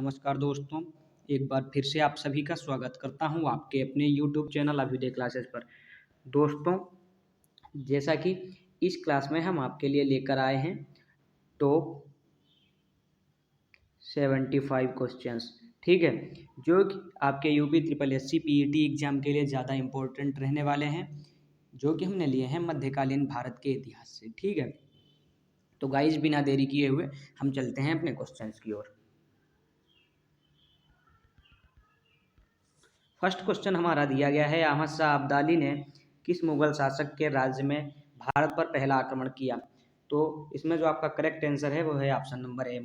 नमस्कार दोस्तों, एक बार फिर से आप सभी का स्वागत करता हूं आपके अपने YouTube चैनल अभ्युदय क्लासेस पर। दोस्तों, जैसा कि इस क्लास में हम आपके लिए लेकर आए हैं टॉप 75 क्वेश्चंस, ठीक है, जो कि आपके UP triple S C PET exam के लिए ज़्यादा इम्पोर्टेंट रहने वाले हैं, जो कि हमने लिए हैं मध्यकालीन भारत के इतिहास से। ठीक है, तो गाइस बिना देरी किए हुए हम चलते हैं अपने क्वेश्चंस की ओर। फर्स्ट क्वेश्चन हमारा दिया गया है, अहमद शाह अब्दाली ने किस मुगल शासक के राज्य में भारत पर पहला आक्रमण किया? तो इसमें जो आपका करेक्ट आंसर है वो है option number A,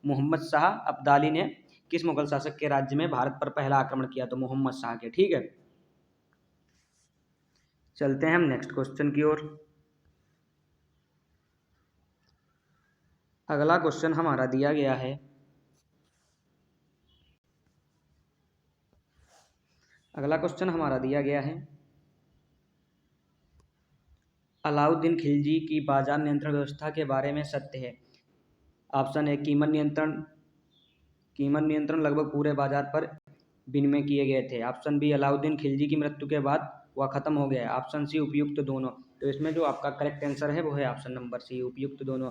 Mohammad Shah Abdali ने किस मुगल शासक के राज्य में भारत पर पहला आक्रमण किया? तो मोहम्मद शाह के। ठीक है, चलते हैं हम नेक्स्ट क्वेश्चन की ओर। अगला क्वेश्चन हमारा दिया गया है, अलाउद्दीन खिलजी की बाजार नियंत्रण व्यवस्था के बारे में सत्य है? ऑप्शन ए, कीमत नियंत्रण लगभग पूरे बाजार पर विनिमय किए गए थे। ऑप्शन बी, अलाउद्दीन खिलजी की मृत्यु के बाद वह खत्म हो गया। ऑप्शन सी, उपयुक्त दोनों। तो इसमें जो आपका करेक्ट आंसर है वो है ऑप्शन नंबर सी, उपयुक्त दोनों।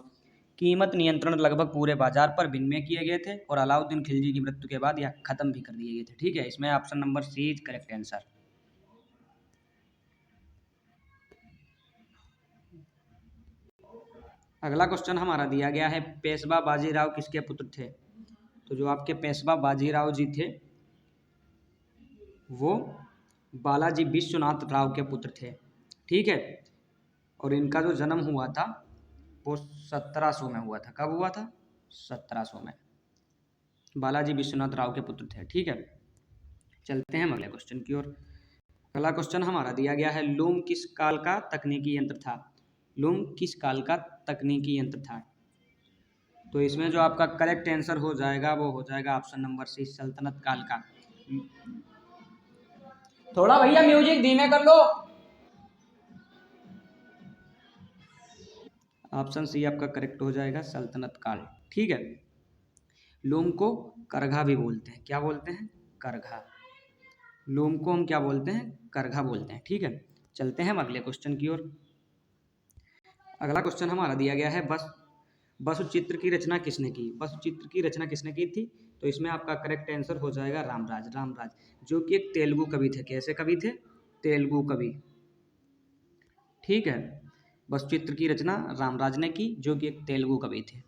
कीमत नियंत्रण लगभग पूरे बाजार पर विनिमय किए गए थे और अलाउद्दीन खिलजी की मृत्यु के बाद यह खत्म भी कर दिए गए थे। ठीक है, इसमें option number C is correct answer. अगला क्वेश्चन हमारा दिया गया है, पेशवा बाजीराव किसके पुत्र थे? तो जो आपके पेशवा बाजीराव जी थे वो बालाजी विश्वनाथ राव के पुत्र थे। ठीक है, और इनका जो जन्म हुआ था वो 1700 में हुआ था। कब हुआ था? 1700 में। बालाजी विश्वनाथ राव के पुत्र थे। ठीक है, चलते हैं अगले क्वेश्चन की ओर। अगला क्वेश्चन हमारा दिया गया है, लूम किस काल का तकनीकी यंत्र था? लूम किस काल का तकनीकी यंत्र था? तो इसमें जो आपका करेक्ट आंसर हो जाएगा वो हो जाएगा ऑप्शन नंबर सी, सल्तनत काल का। थोड़ा भैया म्यूजिक धीमे कर लो। ऑप्शन सी आपका करेक्ट हो जाएगा, सल्तनत काल। ठीक है, लूम को करघा भी बोलते हैं। क्या बोलते हैं? करघा। लूम को हम क्या बोलते हैं? करघा बोलते हैं। ठीक है, चलते हैं हम अगले क्वेश्चन की ओर। अगला क्वेश्चन हमारा दिया गया है, वसु चित्र की रचना किसने की? वसु चित्र की रचना किसने की थी? तो इसमें आपका करेक्ट आंसर हो जाएगा रामराज, जो कि एक तेलुगु कवि थे। कैसे कवि थे? तेलुगु कवि। ठीक है, वसु चित्र की रचना रामराज ने की, जो कि एक तेलुगु कवि थे।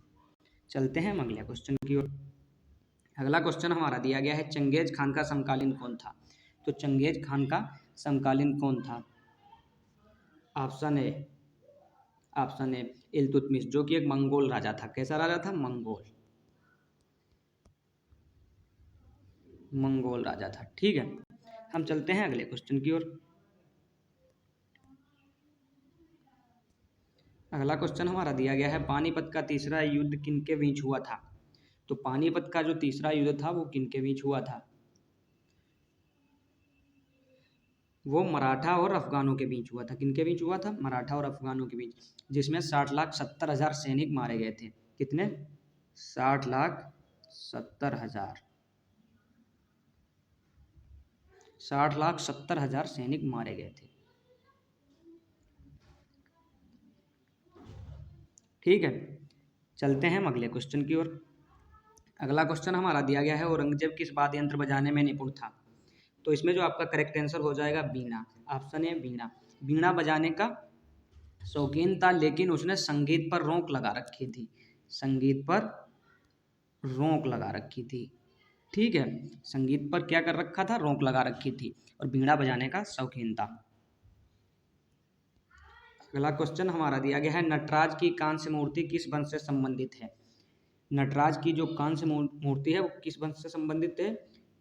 चलते हैं हम अगले क्वेश्चन की ओर। अगला क्वेश्चन हमारा दिया गया है, चंगेज खान का समकालीन कौन था? तो चंगेज खान का समकालीन कौन था? ऑप्शन ए इल्तुतमिश, जो कि एक मंगोल राजा था। कैसा राजा था? मंगोल राजा था। ठीक है, हम चलते हैं अगले क्वेश्चन की ओर। अगला क्वेश्चन हमारा दिया गया है, पानीपत का तीसरा युद्ध किनके बीच हुआ था? तो पानीपत का जो तीसरा युद्ध था वो किनके बीच हुआ था? वो मराठा और अफगानों के बीच हुआ था। किनके बीच हुआ था? मराठा और अफगानों के बीच, जिसमें 60,70,000 सैनिक मारे गए थे। कितने? 60,70,000। 60,70,000 सैनिक मारे गए थे। ठीक है, चलते हैं हम अगले क्वेश्चन की ओर। अगला क्वेश्चन हमारा दिया गया है, औरंगजेब किस वाद्य यंत्र बजाने में निपुण था? तो इसमें जो आपका करेक्ट आंसर हो जाएगा बीना। ऑप्शन ए बीना। बीना बजाने का शौकीन था, लेकिन उसने संगीत पर रोक लगा रखी थी। संगीत पर रोक लगा रखी थी। ठीक है, संगीत पर क्या कर रखा था? रोक लगा रखी थी, और बीड़ा बजाने का शौकीन था। अगला क्वेश्चन हमारा दिया गया है, नटराज की कांस्य मूर्ति किस वंश से संबंधित है? नटराज की जो कांस्य मूर्ति है वो किस वंश से संबंधित है?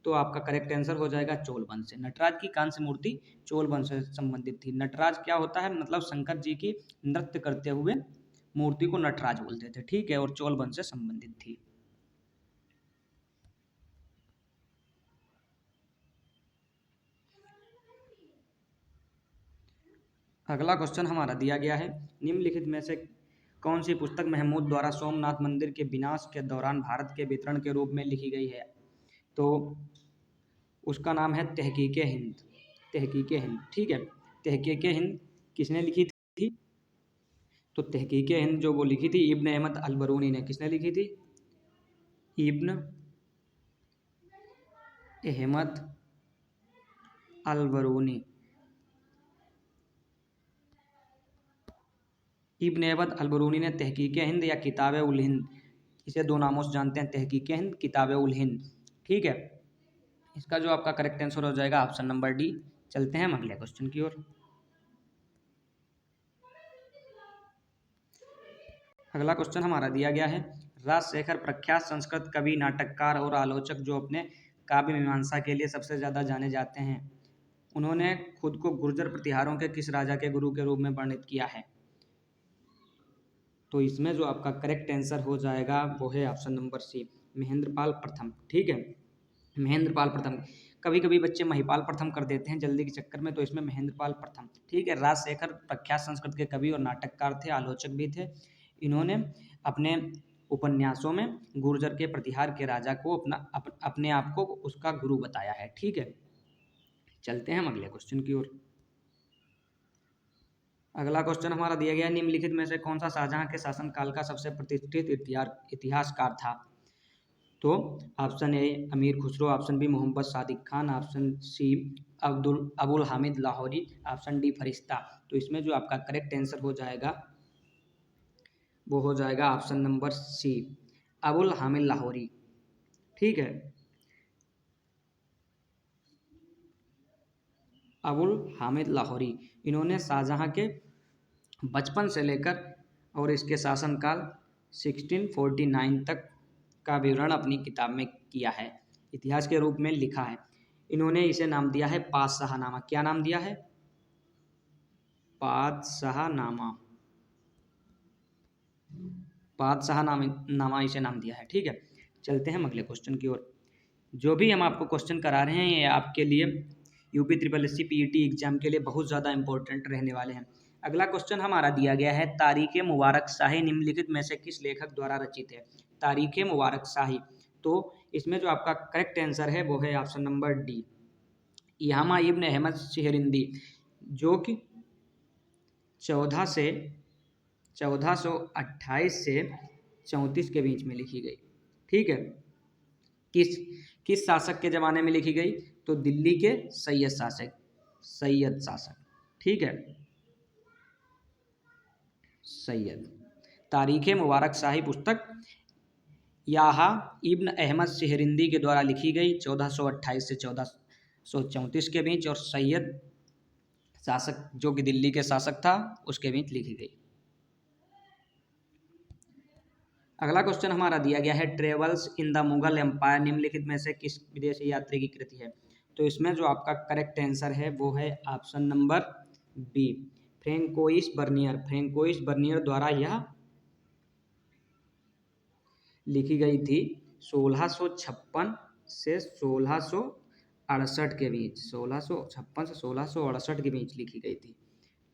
तो आपका करेक्ट आंसर हो जाएगा चोल वंश से। नटराज की कांस्य मूर्ति चोल वंश से संबंधित थी। नटराज क्या होता है? मतलब शंकर जी की नृत्य करते हुए मूर्ति को नटराज बोलते थे। ठीक है, और चोल वंश से संबंधित थी। अगला क्वेश्चन हमारा दिया गया है, निम्नलिखित में से कौन सी पुस्तक महमूद द्वारा सोमनाथ मंदिर के विनाश के दौरान भारत के वितरण के रूप में लिखी गई है? तो उसका नाम है तहकीके हिंद। तहकीके हिंद, ठीक है। तहकीके हिंद किसने लिखी थी? तो तहकीके हिंद जो वो लिखी थी इब्न अहमद अलबरूनी ने। किसने लिखी थी? इब्न अहमद अलबरूनी। इब्न अहमद अलबरूनी ने तहकीके हिंद या किताब उल हिंद, इसे दो नामों से जानते हैं, तहकीके हिंद, किताब उल हिंद, ठीक है। इसका जो आपका करेक्ट आंसर हो जाएगा ऑप्शन नंबर डी। चलते हैं हम अगले क्वेश्चन की ओर। अगला क्वेश्चन हमारा दिया गया है, राजशेखर प्रख्यात संस्कृत कवि, नाटककार और आलोचक जो अपने काव्य मीमांसा के लिए सबसे ज़्यादा जाने जाते हैं, उन्होंने खुद को गुर्जर प्रतिहारों के किस राजा के गुरु के रूप में वर्णित किया है? तो इसमें जो आपका करेक्ट आंसर हो जाएगा वो है ऑप्शन नंबर सी, महेंद्रपाल प्रथम, ठीक है। महेंद्रपाल प्रथम। कभी कभी बच्चे महिपाल प्रथम कर देते हैं जल्दी के चक्कर में, तो इसमें महेंद्रपाल प्रथम, ठीक है। राजशेखर प्रख्यात संस्कृत के कवि और नाटककार थे, आलोचक भी थे। इन्होंने अपने उपन्यासों में गुर्जर के प्रतिहार के राजा को अपने आप को उसका गुरु बताया है, ठीक है। चलते हैं हम अगले क्वेश्चन की ओर। अगला क्वेश्चन हमारा दिया गया, निम्नलिखित में से कौन सा शाहजहां के शासनकाल का सबसे प्रतिष्ठित इतिहासकार था? तो option A Amir Khusro, option B Mohammad Sadiq Khan, option C Abul Hamid Lahori, option D Farishta. तो इसमें जो आपका करेक्ट आंसर हो जाएगा वो हो जाएगा option number C, Abul Hamid Lahori, ठीक है। अबुल हामिद लाहौरी, इन्होंने शाहजहां के बचपन से लेकर और इसके शासनकाल 1649 तक का विवरण अपनी किताब में किया है, इतिहास के रूप में लिखा है। इन्होंने इसे नाम दिया है पातशाहनामा। क्या नाम दिया है? पातशाहनामा। पातशाहनामा इसे नाम दिया है, ठीक है। चलते हैं हम अगले क्वेश्चन की ओर। जो भी हम आपको क्वेश्चन करा रहे हैं ये आपके लिए यूपी SSC PET एग्जाम के लिए बहुत ज़्यादा इंपॉर्टेंट रहने वाले हैं। अगला क्वेश्चन हमारा दिया गया है, तारीख मुबारक शाही निम्नलिखित में से किस लेखक द्वारा रचित है? तारीख मुबारक शाही। तो इसमें जो आपका करेक्ट आंसर है वो है ऑप्शन नंबर डी, इहामा इब्न अहमद सिहरिंदी, जो कि 1428 से 34 के बीच में लिखी गई, ठीक है। किस शासक के ज़माने में लिखी गई? तो दिल्ली के सैयद शासक, ठीक है, सैयद। तारीख मुबारक शाही पुस्तक याहा इब्न अहमद सिहरिंदी के द्वारा लिखी गई 1428 से 1434 के बीच, और सैयद शासक जो कि दिल्ली के शासक था उसके बीच लिखी गई। अगला क्वेश्चन हमारा दिया गया है, travels in the Mughal empire निम्नलिखित में से किस विदेशी यात्री की कृति है? तो इसमें जो आपका करेक्ट आंसर है वो है option number B, Francois Bernier. Francois Bernier द्वारा यह लिखी गई थी 1656 से 1668 के बीच, 1656 से 1668 के बीच लिखी गई थी,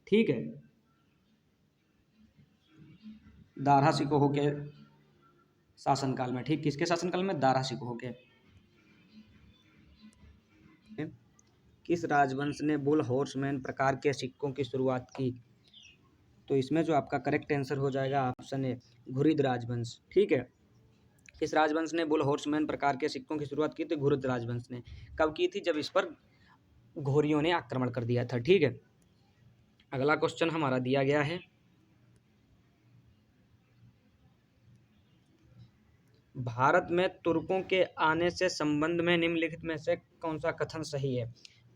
ठीक है। दारा शिकोह के शासनकाल में, ठीक, किसके शासनकाल में? दारा शिकोह के। किस राजवंश ने बुल हॉर्समैन प्रकार के सिक्कों की शुरुआत की? तो इसमें जो आपका करेक्ट आंसर हो जाएगा ऑप्शन ए, घुरिद राजवंश, ठीक है। किस राजवंश ने बुल हॉर्समैन प्रकार के सिक्कों की शुरुआत की थी? घुरिद राजवंश ने। कब की थी? जब इस पर घोरियों ने आक्रमण कर दिया था, ठीक है। अगला क्वेश्चन हमारा दिया गया है, भारत में तुर्कों के आने से संबंध में निम्नलिखित में से कौन सा कथन सही है?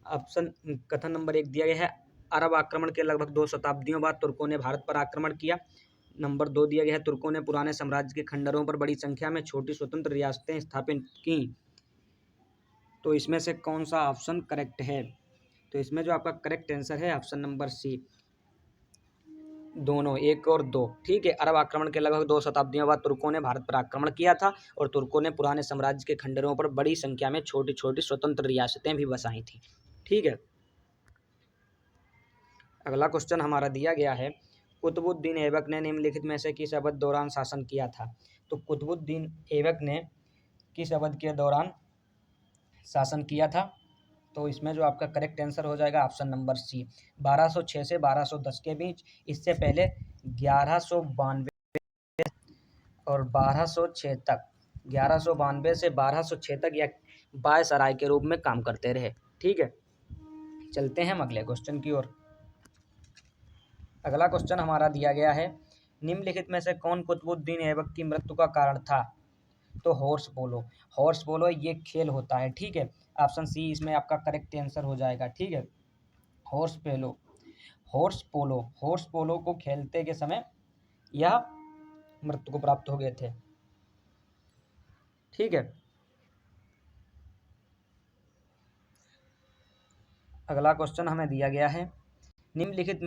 कथन नंबर 1 दिया गया है, अरब आक्रमण के लगभग 2 शताब्दियों बाद तुर्कों ने भारत पर आक्रमण किया। नंबर 2 दिया गया है, तुर्कों ने पुराने साम्राज्य के खंडरों पर बड़ी संख्या में छोटी स्वतंत्र रियासतें स्थापित की। तो इसमें से कौन सा ऑप्शन करेक्ट है? तो इसमें जो आपका करेक्ट आंसर है ऑप्शन नंबर सी, दोनों, 1 और 2, ठीक है। अरब आक्रमण के लगभग 2 शताब्दियों बाद तुर्कों ने भारत पर आक्रमण किया था और तुर्कों ने पुराने साम्राज्य के खंडरों पर बड़ी संख्या में छोटी छोटी स्वतंत्र रियासतें भी बसाई थी, ठीक है। अगला क्वेश्चन हमारा दिया गया है, कुतुबुद्दीन ऐबक ने निम्नलिखित में से किस अवधि दौरान शासन किया था? तो कुतुबुद्दीन ऐबक ने किस अवधि के दौरान शासन किया था? तो इसमें जो आपका करेक्ट आंसर हो जाएगा ऑप्शन नंबर सी, 1206 से 1210 के बीच। इससे पहले 1192 और 1206 तक, 1192 से 1206 तक या वायसराय के रूप में काम करते रहे। ठीक है, चलते हैं हम अगले क्वेश्चन की ओर। अगला क्वेश्चन हमारा दिया गया है, निम्नलिखित में से कौन कुतुबुद्दीन ऐबक की मृत्यु का कारण था? तो हॉर्स पोलो। हॉर्स पोलो ये खेल होता है। ठीक है, ऑप्शन सी इसमें आपका करेक्ट आंसर हो जाएगा। ठीक है, हॉर्स पोलो, हॉर्स पोलो, हॉर्स पोलो को खेलते के समय यह मृत्यु को प्राप्त हो गए थे। ठीक है, अगला क्वेश्चन हमें दिया गया है, निम्नलिखित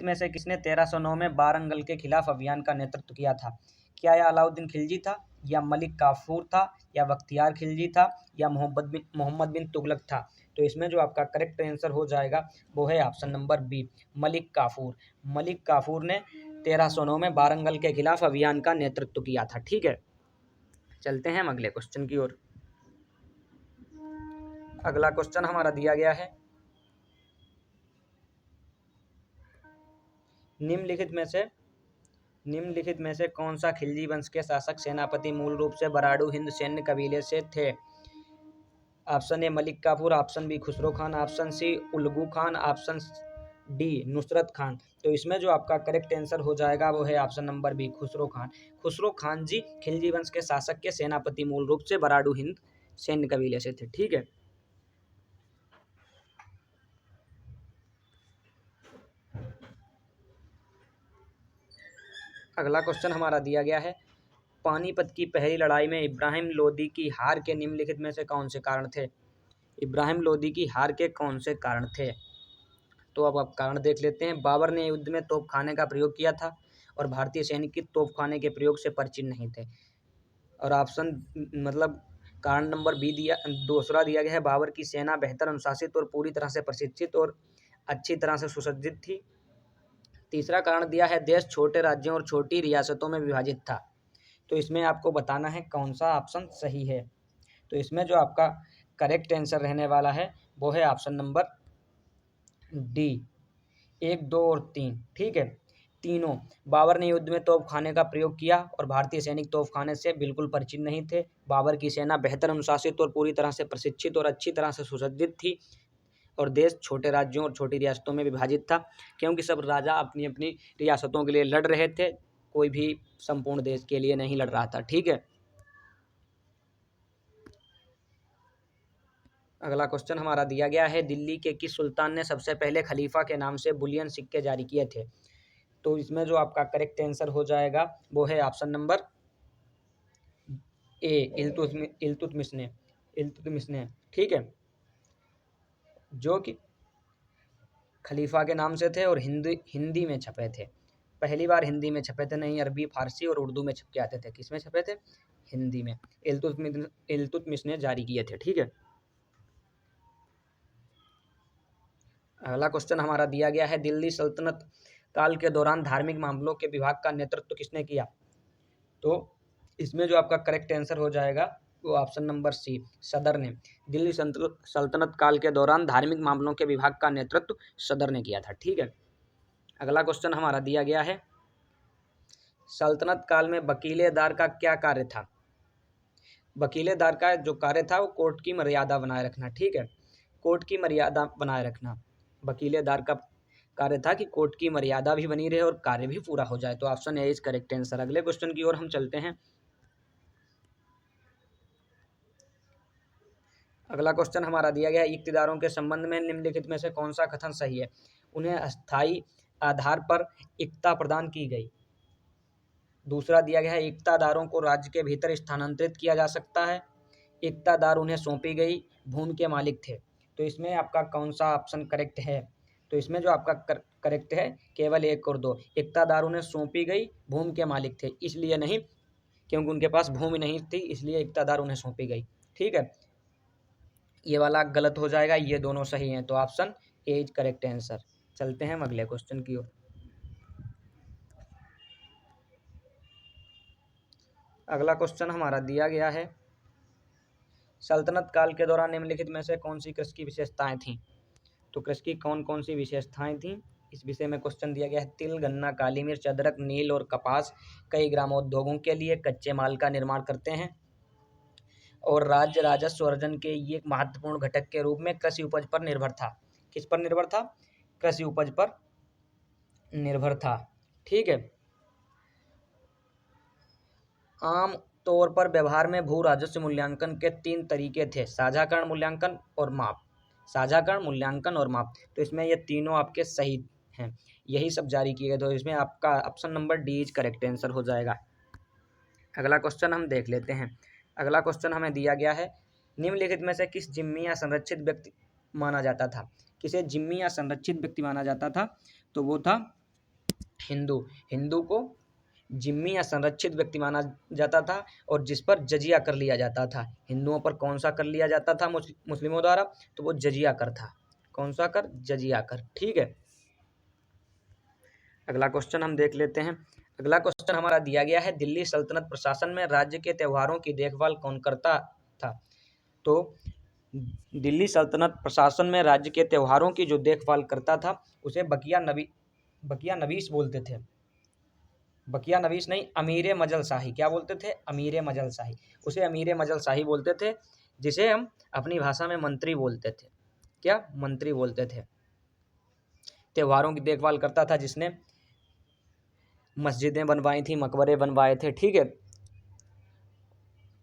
में से किसने 1309 में वारंगल के खिलाफ अभियान का नेतृत्व किया था? क्या यह अलाउद्दीन खिलजी था, या मलिक काफूर था, या बख्तियार खिलजी था, या मोहम्मद बिन तुगलक था? तो इसमें जो आपका करेक्ट आंसर हो जाएगा वो है option number B, Malik Kafur. Malik Kafur ने 1309 में वारंगल के खिलाफ अभियान का नेतृत्व किया था। ठीक है, चलते हैं हम अगले क्वेश्चन की ओर। अगला क्वेश्चन हमारा दिया गया है, निम्नलिखित में से कौन सा खिलजी वंश के शासक सेनापति मूल रूप से बराड़ू हिंद सैन्य कबीले से थे? Option A Malik Kafur, option B Khusro Khan, option C Ulugh Khan, option D Nusrat Khan. तो इसमें जो आपका करेक्ट आंसर हो जाएगा वो है option number B, Khusro Khan. Khusro Khan ji Khilji वंश के शासक के सेनापति मूल रूप से बराड़ू हिंद सैन्य कबीले से थे। ठीक है, अगला क्वेश्चन हमारा दिया गया है, पानीपत की पहली लड़ाई में इब्राहिम लोदी की हार के निम्नलिखित में से कौन से कारण थे? इब्राहिम लोदी की हार के कौन से कारण थे? तो अब आप कारण देख लेते हैं। बाबर ने युद्ध में तोपखाने का प्रयोग किया था और भारतीय सैनिक तोपखाने के प्रयोग से परिचित नहीं थे। और ऑप्शन मतलब कारण नंबर बी दूसरा दिया गया है, बाबर की सेना बेहतर अनुशासित और पूरी तरह से प्रशिक्षित और अच्छी तरह से सुसज्जित थी। तीसरा कारण दिया है, देश छोटे राज्यों और छोटी रियासतों में विभाजित था। तो इसमें आपको बताना है कौन सा ऑप्शन सही है। तो इसमें जो आपका करेक्ट आंसर रहने वाला है वो है ऑप्शन नंबर डी, 1, 2 और 3। ठीक है, तीनों। बाबर ने युद्ध में तोपखाने का प्रयोग किया और भारतीय सैनिक तोपखाने से बिल्कुल परिचित नहीं थे। बाबर की सेना बेहतर अनुशासित और पूरी तरह से प्रशिक्षित और अच्छी तरह से सुसज्जित थी और देश छोटे राज्यों और छोटी रियासतों में विभाजित था, क्योंकि सब राजा अपनी अपनी रियासतों के लिए लड़ रहे थे, कोई भी संपूर्ण देश के लिए नहीं लड़ रहा था। ठीक है, अगला क्वेश्चन हमारा दिया गया है, दिल्ली के किस सुल्तान ने सबसे पहले खलीफा के नाम से बुलियन सिक्के जारी किए थे? तो इसमें जो आपका करेक्ट आंसर हो जाएगा वो है ऑप्शन नंबर ए, इल्तुतमिश ने। ठीक है, जो कि खलीफा के नाम से थे और हिंदी में छपे थे। पहली बार हिंदी में छपे थे, नहीं अरबी, फारसी और उर्दू में छप के आते थे। किस में छपे थे? हिंदी में। इल्तुतमिश ने जारी किए थे। ठीक है, अगला क्वेश्चन हमारा दिया गया है, दिल्ली सल्तनत काल के दौरान धार्मिक मामलों के विभाग का नेतृत्व किसने किया? तो इसमें जो आपका करेक्ट आंसर हो जाएगा वो ऑप्शन नंबर सी, सदर ने। दिल्ली सल्तनत काल के दौरान धार्मिक मामलों के विभाग का नेतृत्व सदर ने किया था। ठीक है, अगला क्वेश्चन हमारा दिया गया है, सल्तनत काल में वकीलेदार का क्या कार्य था? वकीलेदार का जो कार्य था वो कोर्ट की मर्यादा बनाए रखना। ठीक है, कोर्ट की मर्यादा बनाए रखना वकीलेदार का कार्य था, कि कोर्ट की मर्यादा भी बनी रहे और कार्य भी पूरा हो जाए। तो option A is correct answer. अगले क्वेश्चन की ओर हम चलते हैं। अगला क्वेश्चन हमारा दिया गया है, इक्तिदारों के संबंध में निम्नलिखित में से कौन सा कथन सही है? उन्हें अस्थायी आधार पर इक्ता प्रदान की गई। दूसरा दिया गया है, इक्तादारों को राज्य के भीतर स्थानांतरित किया जा सकता है। इक्तादार उन्हें सौंपी गई भूमि के मालिक थे। तो इसमें आपका कौन सा ऑप्शन करेक्ट है? तो इसमें जो आपका करेक्ट है केवल 1 और 2। इक्तादार उन्हें सौंपी गई भूमि के मालिक थे, इसलिए नहीं, क्योंकि उनके पास भूमि नहीं थी, इसलिए इक्तादार उन्हें सौंपी गई। ठीक है, ये वाला गलत हो जाएगा, ये दोनों सही हैं। तो option A is correct answer. चलते हैं हम अगले क्वेश्चन की ओर। अगला क्वेश्चन हमारा दिया गया है, सल्तनत काल के दौरान निम्नलिखित में से कौन सी कृषि की विशेषताएं थीं। तो कृषि की कौन कौन सी विशेषताएं थीं, इस विषय में क्वेश्चन दिया गया है। तिल, गन्ना, काली मिर्च, अदरक, नील और कपास कई ग्रामोद्योगों के लिए कच्चे माल का निर्माण करते हैं और राज्य राजस्व अर्जन के ये एक महत्वपूर्ण घटक के रूप में कृषि उपज पर निर्भर था। किस पर निर्भर था? कृषि उपज पर निर्भर था। ठीक है। आम तौर पर व्यवहार में भू राजस्व मूल्यांकन के 3 तरीके थे, साझाकरण, मूल्यांकन और माप। साझाकरण, मूल्यांकन और माप। तो इसमें ये तीनों आपके सही हैं, यही सब जारी किए गए। तो इसमें आपका option number D is correct answer हो जाएगा। अगला क्वेश्चन हम देख लेते हैं। अगला क्वेश्चन हमें दिया गया है, निम्नलिखित में से किस जिम्मी या संरक्षित व्यक्ति माना जाता था। किसे जिम्मी या संरक्षित व्यक्ति माना जाता था? तो वो था हिंदू। हिंदू को जिम्मी या संरक्षित व्यक्ति माना जाता था और जिस पर जजिया कर लिया जाता था। हिंदुओं पर कौन सा कर लिया जाता था मुस्लिमों द्वारा? तो वो जजिया कर था। कौन सा कर? जजिया कर। ठीक है। अगला क्वेश्चन हम देख लेते हैं। अगला क्वेश्चन हमारा दिया गया है, दिल्ली सल्तनत प्रशासन में राज्य के त्योहारों की देखभाल कौन करता था। तो दिल्ली सल्तनत प्रशासन में राज्य के त्योहारों की जो देखभाल करता था उसे बकिया नवीस बोलते थे। बकिया नवीस नहीं, अमीर मजल शाही। क्या बोलते थे? अमीर मजल शाही। उसे अमीर मजल शाही बोलते थे, जिसे हम अपनी भाषा में मंत्री बोलते थे। क्या? मंत्री बोलते थे। त्योहारों की देखभाल करता था, जिसने मस्जिदें बनवाई थी, मकबरे बनवाए थे। ठीक है।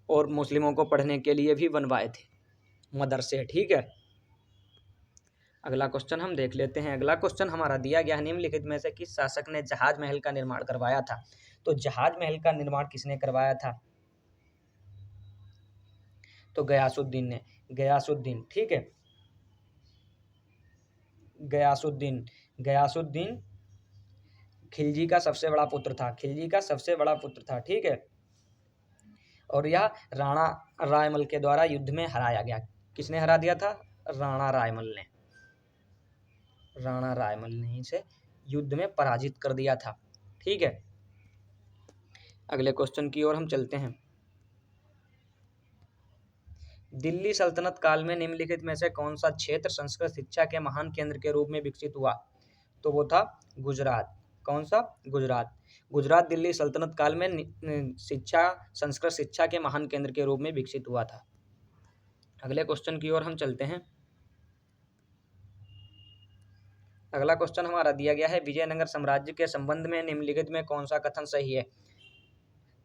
और मुस्लिमों को पढ़ने के लिए भी बनवाए थे मदरसे। ठीक है। अगला क्वेश्चन हम देख लेते हैं। अगला क्वेश्चन हमारा दिया गया है, निम्नलिखित में से किस शासक ने जहाज महल का निर्माण करवाया था। तो जहाज महल का निर्माण किसने करवाया था? तो गयासुद्दीन ने। गयासुद्दीन। ठीक है। गयासुद्दीन। गयासुद्दीन खिलजी का सबसे बड़ा पुत्र था। खिलजी का सबसे बड़ा पुत्र था। ठीक है। और यह राणा रायमल के द्वारा युद्ध में हराया गया। किसने हरा दिया था? राणा रायमल ने। राणा रायमल ने इसे युद्ध में पराजित कर दिया था। ठीक है। अगले क्वेश्चन की ओर हम चलते हैं। दिल्ली सल्तनत काल में निम्नलिखित में से कौन सा क्षेत्र संस्कृत शिक्षा के महान केंद्र के रूप में विकसित हुआ। तो वो था गुजरात। कौन सा? गुजरात। गुजरात दिल्ली सल्तनत काल में संस्कृत शिक्षा के महान केंद्र के रूप में विकसित हुआ था। अगले क्वेश्चन की ओर हम चलते हैं। अगला क्वेश्चन हमारा दिया गया है, विजयनगर साम्राज्य के संबंध में निम्नलिखित में कौन सा कथन सही है।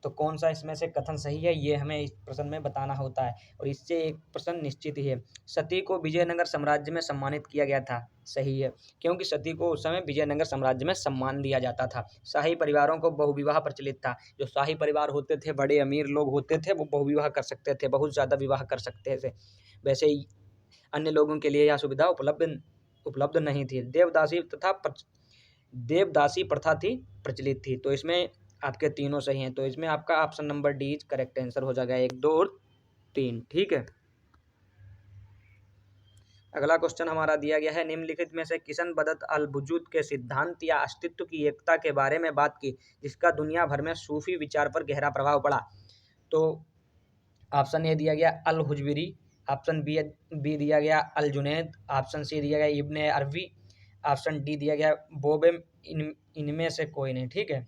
तो कौन सा इसमें से कथन सही है, ये हमें इस प्रश्न में बताना होता है और इससे एक प्रश्न निश्चित ही है। सती को विजयनगर साम्राज्य में सम्मानित किया गया था। सही है, क्योंकि सती को उस समय विजयनगर साम्राज्य में सम्मान दिया जाता था। शाही परिवारों को बहुविवाह प्रचलित था। जो शाही परिवार होते थे, बड़े अमीर लोग होते थे, वो बहुविवाह कर सकते थे, बहुत ज़्यादा विवाह कर सकते थे। वैसे ही अन्य लोगों के लिए यह सुविधा उपलब्ध नहीं थी। देवदासी प्रथा थी, प्रचलित थी। तो इसमें आपके तीनों सही हैं। तो इसमें आपका option number D correct answer हो जाएगा, 1, 2 और 3। ठीक है। अगला क्वेश्चन हमारा दिया गया है, निम्नलिखित में से किसन बदत अल वजूद के सिद्धांत या अस्तित्व की एकता के बारे में बात की जिसका दुनिया भर में सूफी विचार पर गहरा प्रभाव पड़ा। तो ऑप्शन ए दिया गया अल हुजविरी, ऑप्शन बी दिया गया अल जुनैद, ऑप्शन सी दिया गया इब्ने अरबी, ऑप्शन डी दिया गया बोबेम। इनमें से कोई नहीं। ठीक है।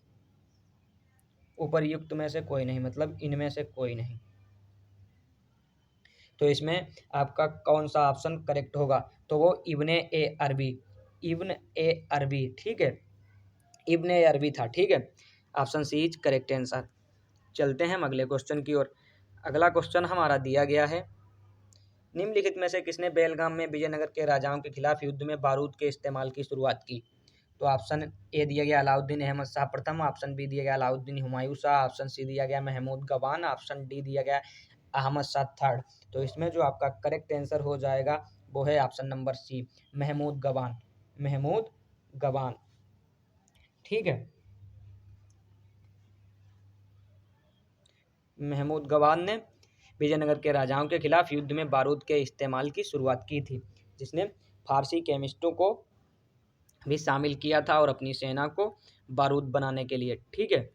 उपरयुक्त में से कोई नहीं, मतलब इनमें से कोई नहीं। तो इसमें आपका कौन सा ऑप्शन करेक्ट होगा? तो वो इब्ने ए अरबी। इब्न ए अरबी। ठीक है। इब्न ए अरबी था। ठीक है। Option C is correct answer. चलते हैं हम अगले क्वेश्चन की ओर। अगला क्वेश्चन हमारा दिया गया है, निम्नलिखित में से किसने बेलगाम में विजयनगर के राजाओं के खिलाफ युद्ध में बारूद के इस्तेमाल की शुरुआत की। तो ऑप्शन ए दिया गया अलाउद्दीन अहमद शाह प्रथम, ऑप्शन बी दिया गया अलाउद्दीन हुमायूं शाह, ऑप्शन सी दिया गया महमूद गवान, ऑप्शन डी दिया गया अहमद शाह थर्ड। तो इसमें जो आपका करेक्ट आंसर हो जाएगा वो है ऑप्शन नंबर सी, महमूद गवान। महमूद गवान। ठीक है। महमूद गवान ने विजयनगर के राजाओं के खिलाफ युद्ध में बारूद के इस्तेमाल की शुरुआत की थी, जिसने फारसी केमिस्टों को भी शामिल किया था और अपनी सेना को बारूद बनाने के लिए। ठीक है।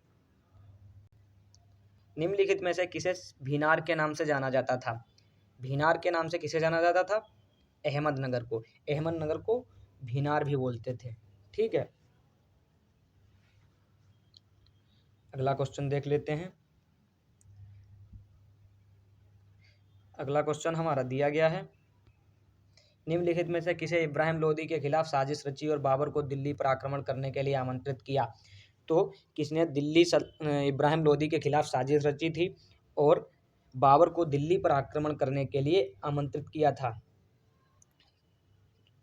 निम्नलिखित में से किसे भीनार के नाम से जाना जाता था? भीनार के नाम से किसे जाना जाता था? अहमदनगर को। अहमदनगर को भीनार भी बोलते थे। ठीक है। अगला क्वेश्चन देख लेते हैं। अगला क्वेश्चन हमारा दिया गया है, निम्नलिखित में से किसे इब्राहिम लोदी के खिलाफ साजिश रची और बाबर को दिल्ली पर आक्रमण करने के लिए आमंत्रित किया? तो किसने इब्राहिम लोदी के खिलाफ साजिश रची थी और बाबर को दिल्ली पर आक्रमण करने के लिए आमंत्रित किया था?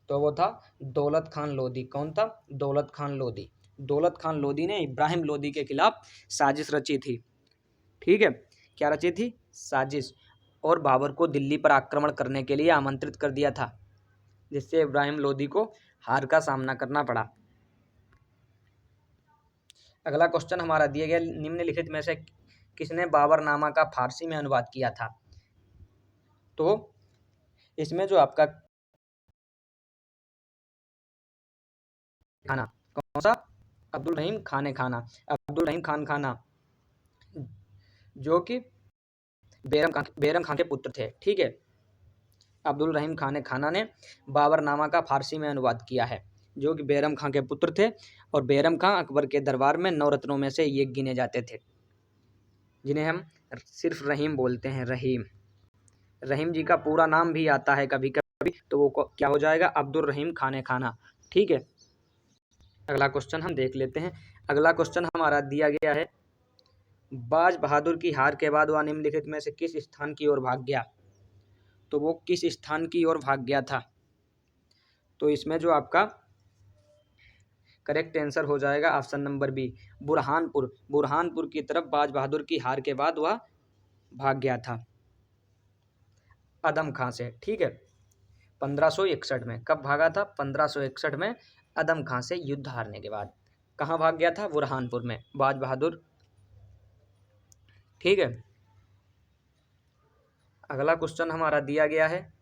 तो वो था दौलत खान लोदी। कौन था? दौलत खान लोदी। दौलत खान लोदी ने इब्राहिम लोदी के खिलाफ साजिश रची थी। ठीक है। क्या रची थी? साजिश। और बाबर को दिल्ली पर आक्रमण करने के लिए आमंत्रित कर दिया था, जिससे इब्राहिम लोदी को हार का सामना करना पड़ा। अगला क्वेश्चन हमारा दिया गया, निम्नलिखित में से किसने बाबरनामा का फारसी में अनुवाद किया था? तो इसमें जो आपका खाना, कौन सा? अब्दुल रहीम खान खाना। अब्दुल रहीम खान खाना जो कि बैरम खान के पुत्र थे। ठीक है। अब्दुल रहीम खान खाना ने बाबरनामा का फारसी में अनुवाद किया है, जो कि बैरम खान के पुत्र थे। और बैरम खान अकबर के दरबार में 9 रत्नों में से एक गिने जाते थे, जिन्हें हम सिर्फ रहीम बोलते हैं। रहीम। रहीम जी का पूरा नाम भी आता है कभी कभी, तो वो क्या हो जाएगा? अब्दुल रहीम खान खाना। ठीक है। अगला क्वेश्चन हम देख लेते हैं। अगला क्वेश्चन हमारा दिया गया है, बाज बहादुर की हार के बाद वह निम्नलिखित में से किस स्थान की ओर भाग गया? तो वो किस स्थान की ओर भाग गया था? तो इसमें जो आपका करेक्ट आंसर हो जाएगा option number B, Burhanpur. Burhanpur की तरफ बाज बहादुर की हार के बाद वह भाग गया था अदम खां से। ठीक है। 1561 में। कब भागा था? 1561 में अदम खां से युद्ध हारने के बाद। कहाँ भाग गया था? बुरहानपुर में, बाज बहादुर। ठीक है। अगला क्वेश्चन हमारा दिया गया है,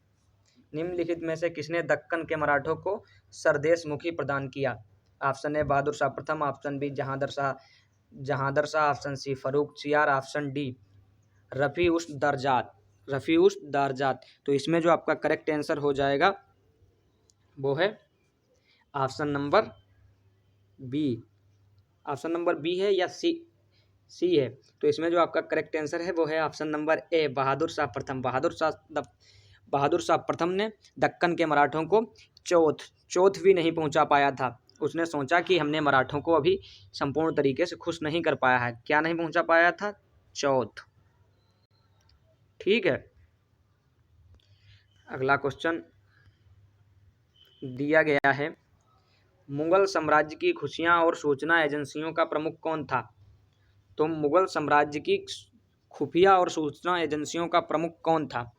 निम्नलिखित में से किसने दक्कन के मराठों को सरदेशमुखी प्रदान किया? ऑप्शन ए बहादुर शाह प्रथम, option B Jahandar Shah, option C Farrukh Siyar, option D Rafi उस दरजात। तो इसमें जो आपका करेक्ट आंसर हो जाएगा वो है option number B. Option number B है या सी है? तो इसमें जो आपका करेक्ट आंसर है वो है ऑप्शन नंबर ए, बहादुर शाह प्रथम। बहादुर शाह प्रथम ने दक्कन के मराठों को चौथ भी नहीं पहुंचा पाया था। उसने सोचा कि हमने मराठों को अभी संपूर्ण तरीके से खुश नहीं कर पाया है। क्या नहीं पहुंचा पाया था? चौथ। ठीक है। अगला क्वेश्चन दिया गया है, मुगल साम्राज्य की खुफिया और सूचना एजेंसियों का प्रमुख कौन था? तो मुगल साम्राज्य की खुफिया और सूचना एजेंसियों का प्रमुख कौन था?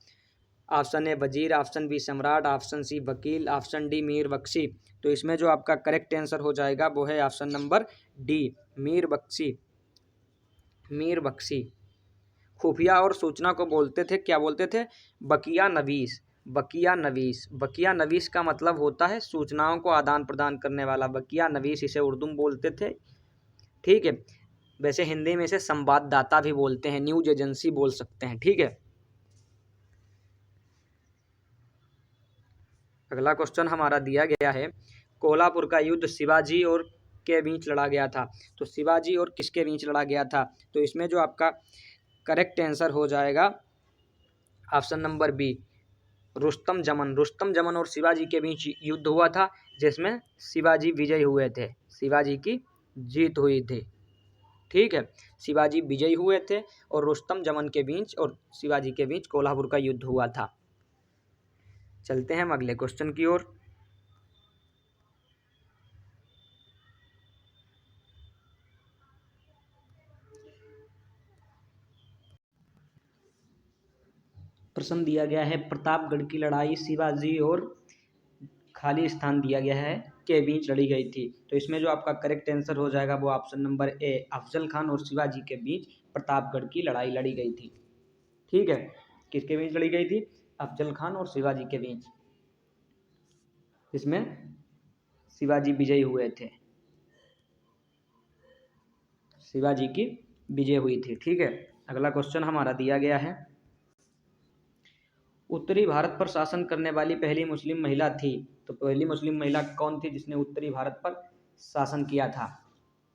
ऑप्शन ए वजीर, ऑप्शन बी सम्राट, ऑप्शन सी वकील, ऑप्शन डी मीर बख्शी। तो इसमें जो आपका करेक्ट आंसर हो जाएगा वो है option number D, Mir Bakhshi. Mir Bakhshi. खुफिया और सूचना को बोलते थे, क्या बोलते थे? बकिया नवीस। बकिया नवीस। बकिया नवीस का मतलब होता है सूचनाओं को आदान प्रदान करने वाला। बकिया नवीस इसे उर्दू में बोलते थे। ठीक है। वैसे हिंदी में इसे संवाददाता भी बोलते हैं, न्यूज एजेंसी बोल सकते हैं। ठीक है। अगला क्वेश्चन हमारा दिया गया है, कोल्हापुर का युद्ध शिवाजी और के बीच लड़ा गया था। तो शिवाजी और किसके बीच लड़ा गया था? तो इसमें जो आपका करेक्ट आंसर हो जाएगा ऑप्शन नंबर बी, रुस्तम जमन। रुस्तम जमन और शिवाजी के बीच युद्ध हुआ था, जिसमें शिवाजी विजयी हुए थे। शिवाजी की जीत हुई थी। ठीक है। शिवाजी विजयी हुए थे और रुस्तम जमन के बीच और शिवाजी के बीच कोल्हापुर का युद्ध हुआ था। चलते हैं हम अगले क्वेश्चन की ओर। प्रश्न दिया गया है, प्रतापगढ़ की लड़ाई शिवाजी और खाली स्थान दिया गया है के बीच लड़ी गई थी। तो इसमें जो आपका करेक्ट आंसर हो जाएगा वो ऑप्शन नंबर ए, अफजल खान और शिवाजी के बीच प्रतापगढ़ की लड़ाई लड़ी गई थी। ठीक है। किसके बीच लड़ी गई थी? अफजल खान और शिवाजी के बीच। इसमें शिवाजी विजयी हुए थे, शिवाजी की विजय हुई थी। ठीक है, अगला क्वेश्चन हमारा दिया गया है, उत्तरी भारत पर शासन करने वाली पहली मुस्लिम महिला थी। तो पहली मुस्लिम महिला कौन थी जिसने उत्तरी भारत पर शासन किया था?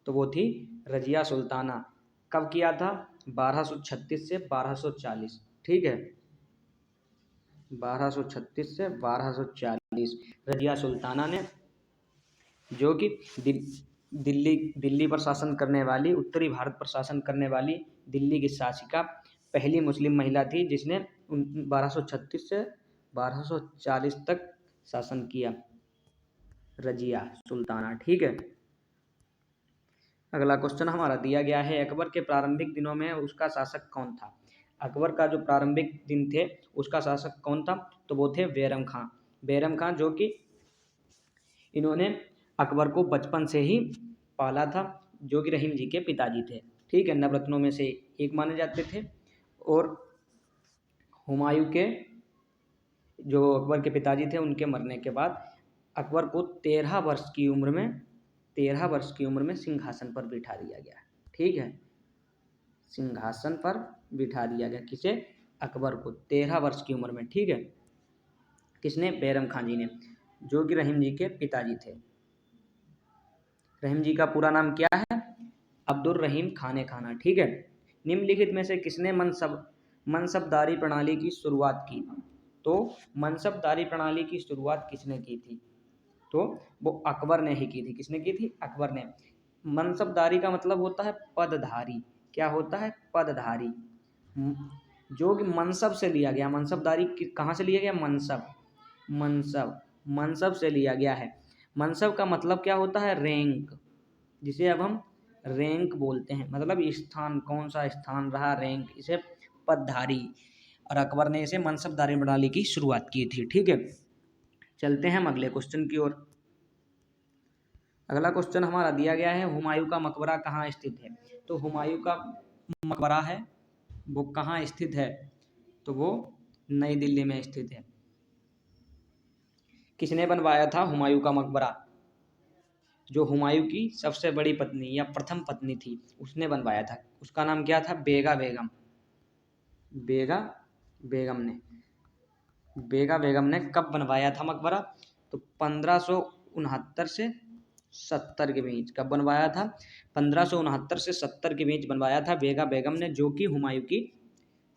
तो वो थी रजिया सुल्ताना। कब किया था? 1236 से 1240। ठीक है, 1236 से 1240 रजिया सुल्ताना ने, जो कि दिल्ली दिल्ली पर शासन करने वाली, उत्तरी भारत पर शासन करने वाली दिल्ली की शासिका पहली मुस्लिम महिला थी जिसने 1236 से 1240 तक शासन किया, रजिया सुल्ताना। ठीक है, अगला क्वेश्चन हमारा दिया गया है, अकबर के प्रारंभिक दिनों में उसका शासक कौन था? अकबर का जो प्रारंभिक दिन थे उसका शासक कौन था? तो वो थे बैरम खां। बैरम खां, जो कि इन्होंने अकबर को बचपन से ही पाला था, जो कि रहीम जी के पिताजी थे। ठीक है, नवरत्नों में से एक माने जाते थे। और हुमायूं के, जो अकबर के पिताजी थे, उनके मरने के बाद अकबर को 13 वर्ष की उम्र में सिंहासन पर बिठा दिया गया। ठीक है, सिंहासन पर बिठा दिया गया किसे? अकबर को 13 वर्ष की उम्र में। ठीक है, किसने? बैरम खान जी ने, जो कि रहीम जी के पिताजी थे। रहीम जी का पूरा नाम क्या है? अब्दुल रहीम खाने खाना। ठीक है, निम्नलिखित में से किसने मनसबदारी प्रणाली की शुरुआत की? तो मनसबदारी प्रणाली की शुरुआत किसने की थी? तो वो अकबर ने ही की थी। किसने की थी? अकबर ने। मनसबदारी का मतलब होता है पदधारी। क्या होता है? पदधारी, जो कि मनसब से लिया गया। मनसबदारी कहाँ से लिया गया? मनसब, मनसब, मनसब से लिया गया है। मनसब का मतलब क्या होता है? रैंक, जिसे अब हम रैंक बोलते हैं, मतलब स्थान, कौन सा स्थान रहा, रैंक, इसे पदधारी। और अकबर ने इसे मनसबदारी प्रणाली की शुरुआत की थी। ठीक है, चलते हैं हम अगले क्वेश्चन की ओर। अगला क्वेश्चन हमारा दिया गया है, हुमायूं का मकबरा कहाँ स्थित है? तो हुमायूं का मकबरा है वो कहाँ स्थित है? तो वो नई दिल्ली में स्थित है। किसने बनवाया था हुमायूं का मकबरा? जो हुमायूं की सबसे बड़ी पत्नी या प्रथम पत्नी थी, उसने बनवाया था। उसका नाम क्या था? बेगा बेगम। बेगा बेगम ने, बेगा बेगम ने कब बनवाया था मकबरा? तो 1569 से 70 के बीच। कब बनवाया था? 1569 से 70 के बीच बनवाया था बेगा बेगम ने, जो कि हुमायूं की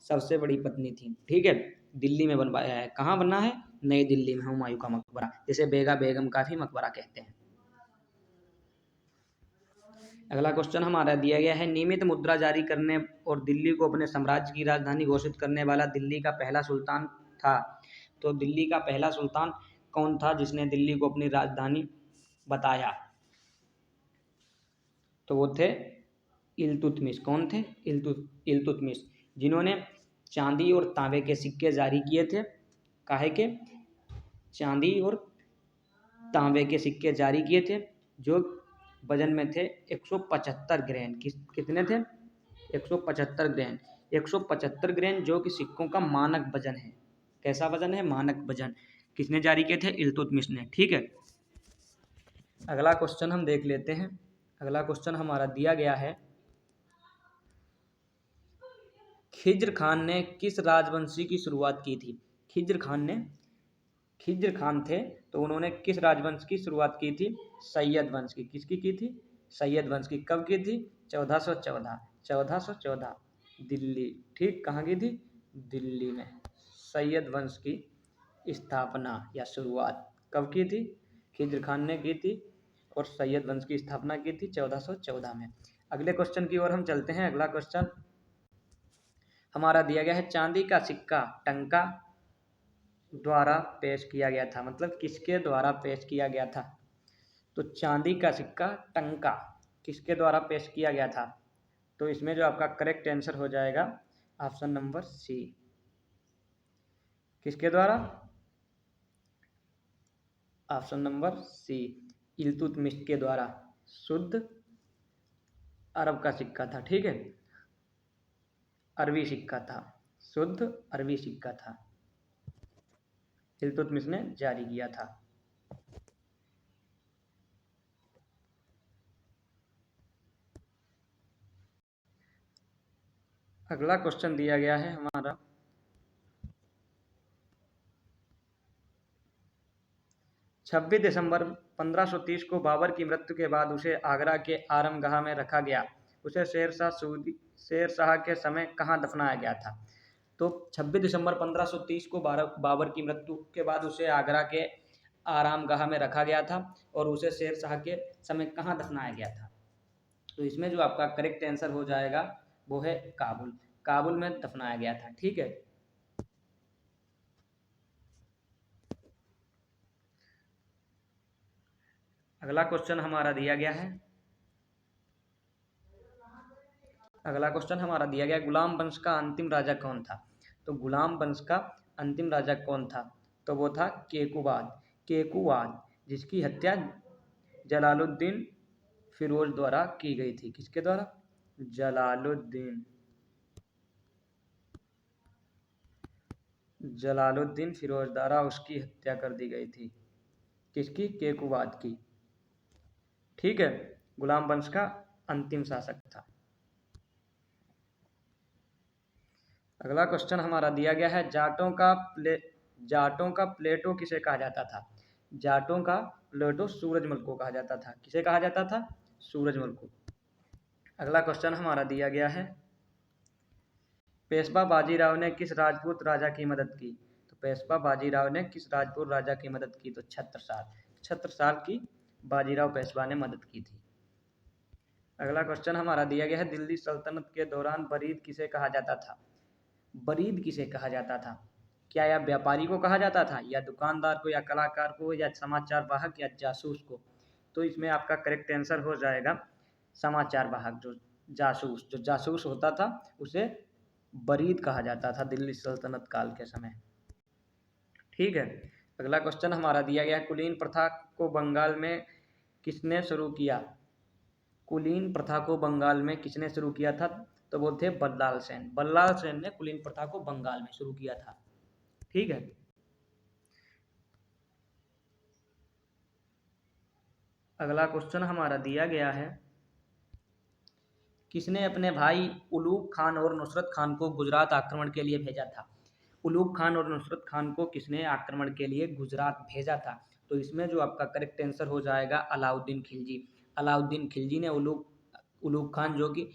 सबसे बड़ी पत्नी थी। ठीक है, दिल्ली में बनवाया है। कहाँ बना है? नई दिल्ली में हुमायूं का मकबरा, जिसे बेगा बेगम का भी मकबरा कहते हैं। अगला क्वेश्चन हमारा दिया गया है, नियमित मुद्रा जारी करने और दिल्ली को अपने साम्राज्य की राजधानी घोषित करने वाला दिल्ली का पहला सुल्तान था। तो दिल्ली का पहला सुल्तान कौन था जिसने दिल्ली को अपनी राजधानी बताया? तो वो थे इल्तुतमिश। कौन थे? इल्तुतमिश, जिन्होंने चांदी और तांबे के सिक्के जारी किए थे। काहे के? चांदी और तांबे के सिक्के जारी किए थे, जो वजन में थे 175 ग्रेन। कितने थे? 175 ग्रेन। 175 ग्रेन, जो कि सिक्कों का मानक वजन है। कैसा वजन है? मानक वजन। किसने जारी किए थे? इल्तुतमिश ने। ठीक है, अगला क्वेश्चन हम देख लेते हैं। अगला क्वेश्चन हमारा दिया गया है, खिज्र खान ने किस राजवंशी की शुरुआत की थी? खिज्र खान थे, तो उन्होंने किस राजवंश की शुरुआत की थी? सैयद वंश की। किसकी की थी? सैयद वंश की। कब की थी? 1414 दिल्ली। ठीक, कहाँ की थी? दिल्ली में सैयद वंश की स्थापना या शुरुआत कब की थी? खिज्र खान ने की थी, और सैयद वंश की स्थापना की थी 1414 में। अगले क्वेश्चन की ओर हम चलते हैं। अगला क्वेश्चन हमारा दिया गया है, चांदी का सिक्का टंका द्वारा पेश किया गया था। मतलब किसके द्वारा पेश किया गया था? तो चांदी का सिक्का टंका किसके द्वारा पेश किया गया था? तो इसमें जो आपका करेक्ट आंसर हो जाएगा ऑप्शन नंबर सी। किसके द्वारा? ऑप्शन नंबर सी, इल्तुतमिश के द्वारा। शुद्ध अरब का सिक्का था। ठीक है, अरबी सिक्का था, शुद्ध अरबी सिक्का था, इल्तुतमिश ने जारी किया था। अगला क्वेश्चन दिया गया है हमारा, 26 दिसंबर 1530 को बाबर की मृत्यु के बाद उसे आगरा के आरामगाह में रखा गया। उसे शेर शाह के समय कहाँ दफनाया गया था? तो 26 दिसंबर 1530 को बाबर की मृत्यु के बाद उसे आगरा के आरामगाह में रखा गया था और उसे शेर शाह के समय कहाँ दफनाया गया था? तो इसमें जो आपका करेक्ट आंसर हो जाएगा वो है काबुल। काबुल में दफनाया गया था। ठीक है, अगला क्वेश्चन हमारा दिया गया है, अगला क्वेश्चन हमारा दिया गया, गुलाम वंश का अंतिम राजा कौन था? तो गुलाम वंश का अंतिम राजा कौन था? तो वो था केकुबाद। केकुबाद, जिसकी हत्या जलालुद्दीन फिरोज द्वारा की गई थी। किसके द्वारा? जलालुद्दीन फिरोज द्वारा उसकी हत्या कर दी गई थी। किसकी? केकुबाद की। ठीक है, गुलाम वंश का अंतिम शासक था। अगला क्वेश्चन हमारा दिया गया है, जाटों का प्लेटो किसे कहा जाता था? जाटों का प्लेटो सूरजमल को कहा जाता था। किसे कहा जाता था? सूरजमल को। अगला क्वेश्चन हमारा दिया गया है, पेशवा बाजीराव ने किस राजपूत राजा की मदद की? तो पेशवा बाजीराव ने किस राजपूत राजा की मदद की? तो छत्रसाल की बाजीराव पेशवा ने मदद की थी। अगला क्वेश्चन हमारा दिया गया है, दिल्ली सल्तनत के दौरान बरीद किसे कहा जाता था? बरीद किसे कहा जाता था? क्या यह व्यापारी को कहा जाता था, या दुकानदार को, या कलाकार को, या समाचार वाहक, या जासूस को? तो इसमें आपका करेक्ट आंसर हो जाएगा समाचार वाहक। जो जासूस होता था उसे बरीद कहा जाता था दिल्ली सल्तनत काल के समय। ठीक है, अगला क्वेश्चन हमारा दिया गया है, कुलीन प्रथा को बंगाल में किसने शुरू किया? कुलीन प्रथा को बंगाल में किसने शुरू किया था? तो वो थे बल्लाल सेन। बल्लाल सेन ने कुलीन प्रथा को बंगाल में शुरू किया था। ठीक है, अगला क्वेश्चन हमारा दिया गया है, किसने अपने भाई उलूग खान और नुसरत खान को गुजरात आक्रमण के लिए भेजा था? उलूग खान और नुसरत खान को किसने आक्रमण के लिए गुजरात भेजा था? तो इसमें जो आपका करेक्ट आंसर हो जाएगा अलाउद्दीन खिलजी। अलाउद्दीन खिलजी ने उलूग खान, जो कि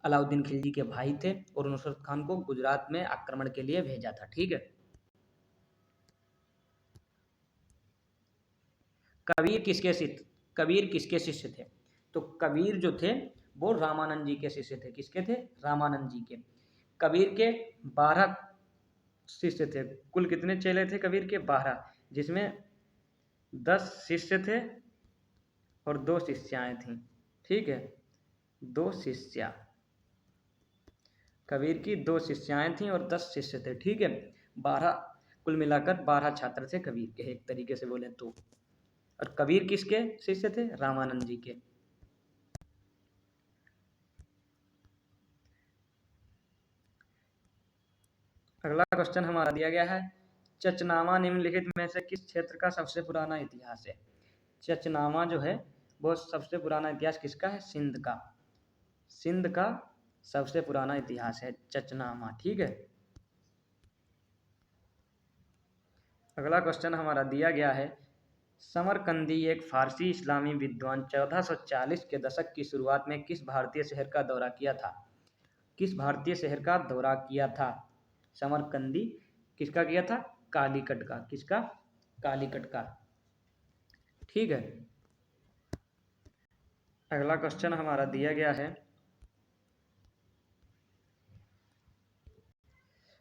अलाउद्दीन खिलजी के भाई थे, और नुसरत खान को गुजरात में आक्रमण के लिए भेजा था। ठीक है, कबीर किसके शिष्य थे? तो कबीर जो थे वो रामानंद जी के शिष्य थे। किसके थे? रामानंद जी के। कबीर के 12 शिष्य थे। कुल कितने चेले थे कबीर के? 12, जिसमें 10 शिष्य थे और 2 शिष्याएं थीं। ठीक है, 2 शिष्या, कबीर की 2 शिष्याएं थीं और 10 शिष्य थे। ठीक है, 12, कुल मिलाकर 12 छात्र थे कबीर के, एक तरीके से बोले तो। और कबीर किसके शिष्य थे? रामानंद जी के। अगला क्वेश्चन हमारा दिया गया है, चचनामा निम्नलिखित में से किस क्षेत्र का सबसे पुराना इतिहास है? चचनामा जो है वो सबसे पुराना इतिहास किसका है? सिंध का। सिंध का सबसे पुराना इतिहास है चचनामा। ठीक है, अगला क्वेश्चन हमारा दिया गया है, समरकंदी एक फारसी इस्लामी विद्वान 1440 के दशक की शुरुआत में किस भारतीय शहर का दौरा किया था? किस भारतीय शहर का दौरा किया था? समरकंदी किसका किया था? कालीकट का। किसका? कालीकट का। ठीक है, अगला क्वेश्चन हमारा दिया गया है,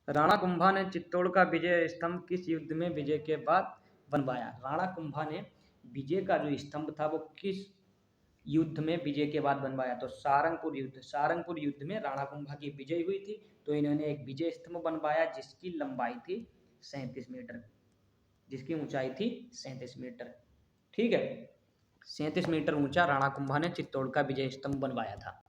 राणा कुंभा ने चित्तौड़ का विजय स्तंभ किस युद्ध में विजय के बाद बनवाया? राणा कुंभा ने विजय का जो स्तंभ था वो किस युद्ध में विजय के बाद बनवाया? तो सारंगपुर युद्ध। सारंगपुर युद्ध में राणा कुंभा की विजय हुई थी, तो इन्होंने एक विजय स्तंभ बनवाया जिसकी लंबाई थी 37 मीटर, जिसकी ऊंचाई थी 37 मीटर। ठीक है, 37 मीटर ऊंचा राणा कुंभा ने चित्तौड़ का विजय स्तंभ बनवाया था।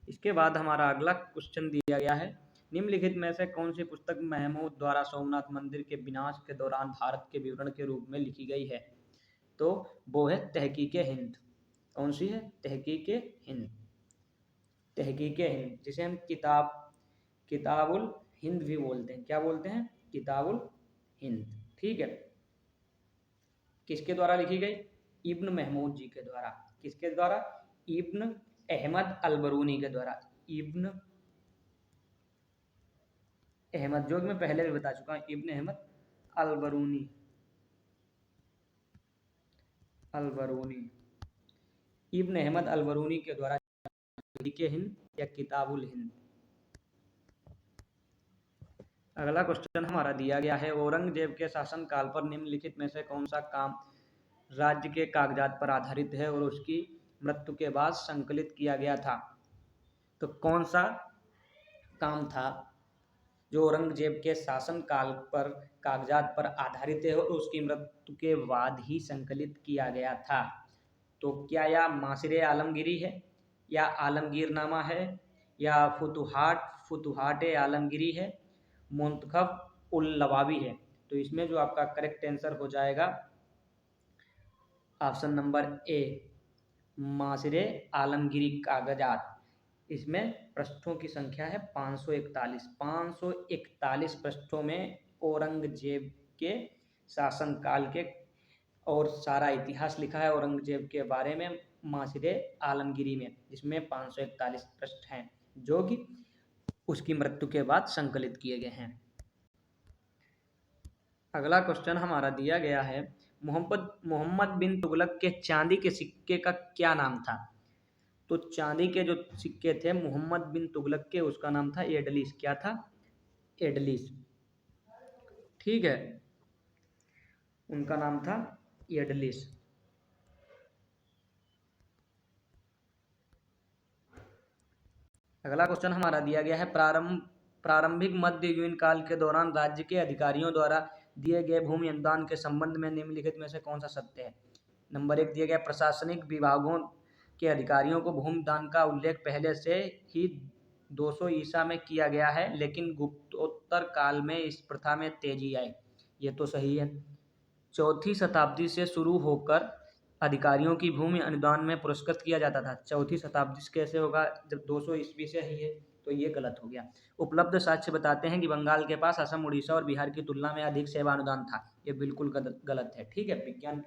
इसके बाद हमारा अगला क्वेश्चन दिया गया है, निम्नलिखित में से कौन सी पुस्तक महमूद द्वारा सोमनाथ मंदिर के विनाश के दौरान भारत के विवरण के रूप में लिखी गई है? तो वो है तहकीके हिंद। कौन सी है? तहकीके हिंद। तहकीके हिंद, जिसे हम किताब किताबुल हिंद भी बोलते हैं। क्या बोलते हैं? किताबुल हिंद। ठीक है। किसके द्वारा लिखी गई? इब्न महमूद जी के द्वारा। किसके द्वारा? इब्न अहमद अलबरूनी के द्वारा। इब्न अहमद, जो कि मैं पहले भी बता चुका हूँ, इब्न अहमद अलबरूनी। इब्न अहमद अलबरूनी के द्वारा लिखे हिंद या किताबुल हिंद। अगला क्वेश्चन हमारा दिया गया है, औरंगजेब के शासनकाल पर निम्नलिखित में से कौन सा काम राज्य के कागजात पर आधारित है और उसकी मृत्यु के बाद संकलित किया गया था? तो कौन सा काम था जो औरंगजेब के शासनकाल पर कागजात पर आधारित है और उसकी मृत्यु के बाद ही संकलित किया गया था? तो क्या यह मासिरे आलमगीरी है, या आलमगीरनामा है, या फुतुहाट आलमगीरी है, मुंतखब उल लवाबी है? तो इसमें जो आपका करेक्ट आंसर हो जाएगा ऑप्शन नंबर ए, मासिरे आलमगीरी कागजात। इसमें पृष्ठों की संख्या है 541। 541 पृष्ठों में औरंगजेब के शासनकाल के और सारा इतिहास लिखा है औरंगजेब के बारे में मासिरे आलमगीरी में, जिसमें 541 पृष्ठ हैं जो कि उसकी मृत्यु के बाद संकलित किए गए हैं। अगला क्वेश्चन हमारा दिया गया है, मोहम्मद बिन तुगलक के चांदी के सिक्के का क्या नाम था? तो चांदी के जो सिक्के थे मोहम्मद बिन तुगलक के, उसका नाम था एडलिस। क्या था? एडलिस। ठीक है, उनका नाम था एडलिस। अगला क्वेश्चन हमारा दिया गया है, प्रारंभिक मध्ययुगीन काल के दौरान राज्य के अधिकारियों द्वारा दिए गए भूमि अनुदान के संबंध में निम्नलिखित में से कौन सा सत्य है? नंबर 1 दिया गया, प्रशासनिक विभागों के अधिकारियों को भूमि दान का उल्लेख पहले से ही 200 ईसा में किया गया है, लेकिन गुप्तोत्तर काल में इस प्रथा में तेजी आई। ये तो सही है। 4वीं शताब्दी से शुरू होकर अधिकारियों की भूमि अनुदान में पुरस्कृत किया जाता था। 4वीं शताब्दी से कैसे होगा जब 200 ईस्वी से ही है? तो ये गलत हो गया। उपलब्ध साक्ष्य बताते हैं कि बंगाल के पास असम, उड़ीसा और बिहार की तुलना में अधिक सेवा अनुदान था। ये बिल्कुल गलत है। ठीक है, विज्ञान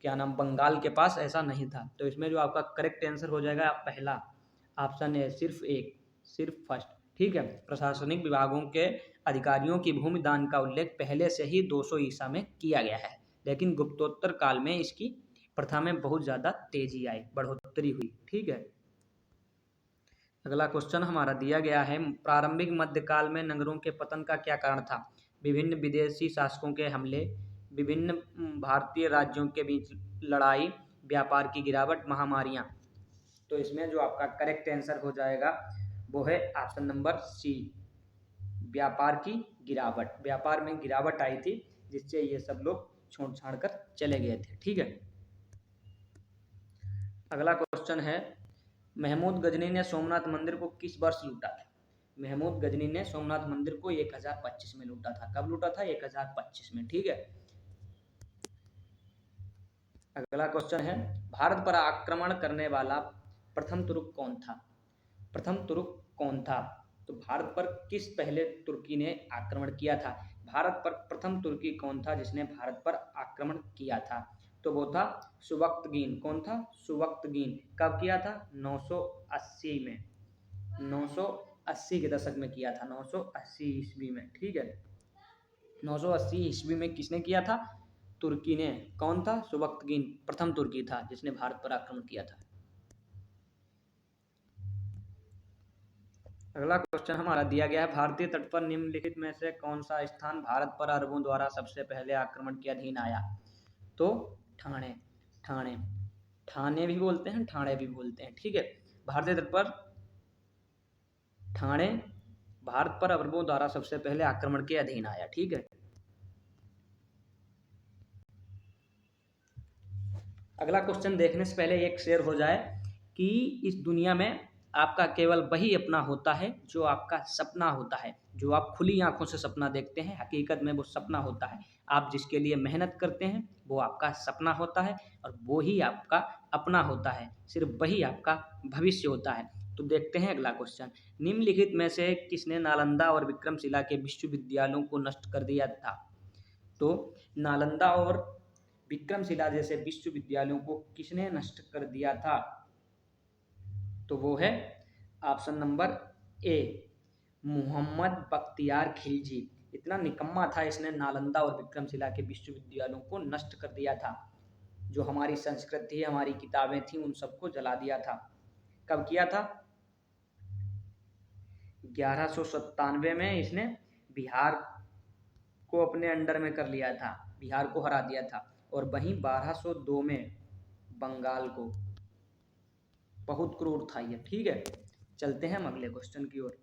क्या नाम, बंगाल के पास ऐसा नहीं था। तो इसमें जो आपका करेक्ट आंसर हो जाएगा पहला ऑप्शन है, सिर्फ फर्स्ट। ठीक है, प्रशासनिक विभागों के अधिकारियों की भूमि दान का उल्लेख पहले से ही 200 ईसा में किया गया है, लेकिन गुप्तोत्तर काल में इसकी प्रथा में बहुत ज़्यादा तेजी आई, बढ़ोतरी हुई। ठीक है, अगला क्वेश्चन हमारा दिया गया है, प्रारंभिक मध्यकाल में नगरों के पतन का क्या कारण था? विभिन्न विदेशी शासकों के हमले, विभिन्न भारतीय राज्यों के बीच लड़ाई, व्यापार की गिरावट, महामारियां। तो इसमें जो आपका करेक्ट आंसर हो जाएगा वो है ऑप्शन नंबर सी, व्यापार की गिरावट। व्यापार में गिरावट आई थी जिससे ये सब लोग छोड़ छाड़ कर चले गए थे। ठीक है, अगला क्वेश्चन है, महमूद गजनी ने सोमनाथ मंदिर को किस वर्ष लूटा था? महमूद गजनी ने सोमनाथ मंदिर को 1025 में लूटा था। कब लूटा था? 1025 में। ठीक है, अगला क्वेश्चन है, भारत पर आक्रमण करने वाला प्रथम तुर्क कौन था? प्रथम तुर्क कौन था? तो भारत पर किस पहले तुर्की ने आक्रमण किया था? भारत पर प्रथम तुर्की कौन था जिसने भारत पर आक्रमण किया था? तो वो था सुबक्तगीन। कौन था? सुबक्तगीन। कब किया था? 980 में, 980 के दशक में किया था, 980 ईस्वी में। ठीक है, 980 ईस्वी में किसने किया था? तुर्की ने। कौन था? सुबक्तगीन प्रथम तुर्की था जिसने भारत पर आक्रमण किया था। अगला क्वेश्चन हमारा दिया गया है, भारतीय तट पर निम्नलिखित में से कौन सा स्थान भारत पर अरबों द्वारा सबसे पहले आक्रमण के अधीन आया? तो ठाणे। ठाणे भी बोलते हैं, ठाणे भी बोलते हैं। ठीक है, भारतीय तट पर ठाणे भारत पर अरबों द्वारा सबसे पहले आक्रमण के अधीन आया। ठीक है, अगला क्वेश्चन देखने से पहले एक शेयर हो जाए कि इस दुनिया में आपका केवल वही अपना होता है जो आपका सपना होता है। जो आप खुली आंखों से सपना देखते हैं, हकीकत में वो सपना होता है। आप जिसके लिए मेहनत करते हैं वो आपका सपना होता है और वो ही आपका अपना होता है। सिर्फ वही आपका भविष्य होता है। तो देखते हैं अगला क्वेश्चन। निम्नलिखित में से किसने नालंदा और विक्रमशिला के विश्वविद्यालयों को नष्ट कर दिया था? तो नालंदा और विक्रमशिला जैसे विश्वविद्यालयों को किसने नष्ट कर दिया था? तो वो है option number A, Mohammad Bakhtiyar Khilji. इतना निकम्मा था, इसने नालंदा और विक्रमशिला के विश्वविद्यालयों को नष्ट कर दिया था। जो हमारी संस्कृति, हमारी किताबें थी, उन सबको जला दिया था। कब किया था? 1197 में इसने बिहार को अपने अंडर में कर लिया था, बिहार को हरा दिया था। और वहीं 1202 में बंगाल को। बहुत क्रूर था ये। ठीक है, चलते हैं हम अगले क्वेश्चन की ओर।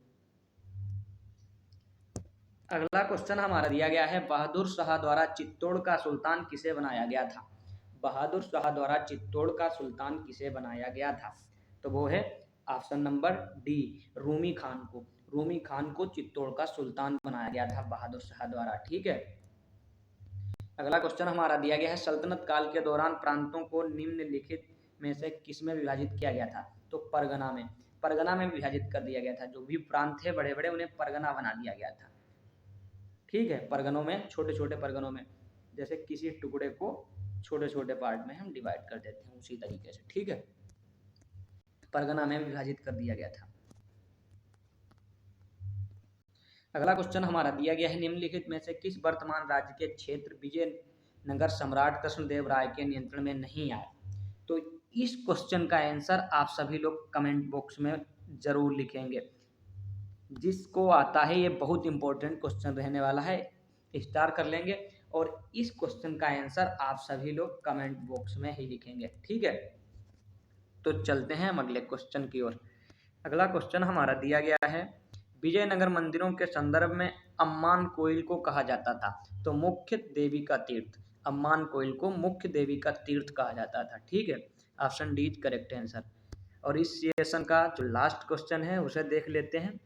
अगला क्वेश्चन हमारा दिया गया है, बहादुर शाह द्वारा चित्तौड़ का सुल्तान किसे बनाया गया था? बहादुर शाह द्वारा चित्तौड़ का सुल्तान किसे बनाया गया था? तो वो है option number D, Rumi Khan को। रूमी खान को चित्तौड़ का सुल्तान बनाया गया था बहादुर शाह द्वारा। ठीक है, अगला क्वेश्चन हमारा दिया गया है, सल्तनत काल के दौरान प्रांतों को निम्नलिखित में से किसमें विभाजित किया गया था? तो परगना में। परगना में विभाजित कर दिया गया था। जो भी प्रांत थे बड़े बड़े, उन्हें परगना बना दिया गया था। ठीक है, परगनों में, छोटे छोटे परगनों में, जैसे किसी टुकड़े को छोटे छोटे पार्ट में हम डिवाइड कर देते हैं, उसी तरीके से। ठीक है, परगना में विभाजित कर दिया गया था। अगला क्वेश्चन हमारा दिया गया है, निम्नलिखित में से किस वर्तमान राज्य के क्षेत्र विजयनगर सम्राट कृष्णदेव राय के नियंत्रण में नहीं आए? तो इस क्वेश्चन का आंसर आप सभी लोग कमेंट बॉक्स में जरूर लिखेंगे। जिसको आता है, ये बहुत इंपॉर्टेंट क्वेश्चन रहने वाला है, स्टार कर लेंगे। और इस क्वेश्चन का आंसर आप सभी लोग कमेंट बॉक्स में ही लिखेंगे। ठीक है, तो चलते हैं हम अगले क्वेश्चन की ओर। अगला क्वेश्चन हमारा दिया गया है, विजयनगर मंदिरों के संदर्भ में अम्मान कोइल को कहा जाता था? तो मुख्य देवी का तीर्थ। अम्मान कोइल को मुख्य देवी का तीर्थ कहा जाता था। ठीक है, option D is correct answer. और इस सेशन का जो लास्ट क्वेश्चन है उसे देख लेते हैं।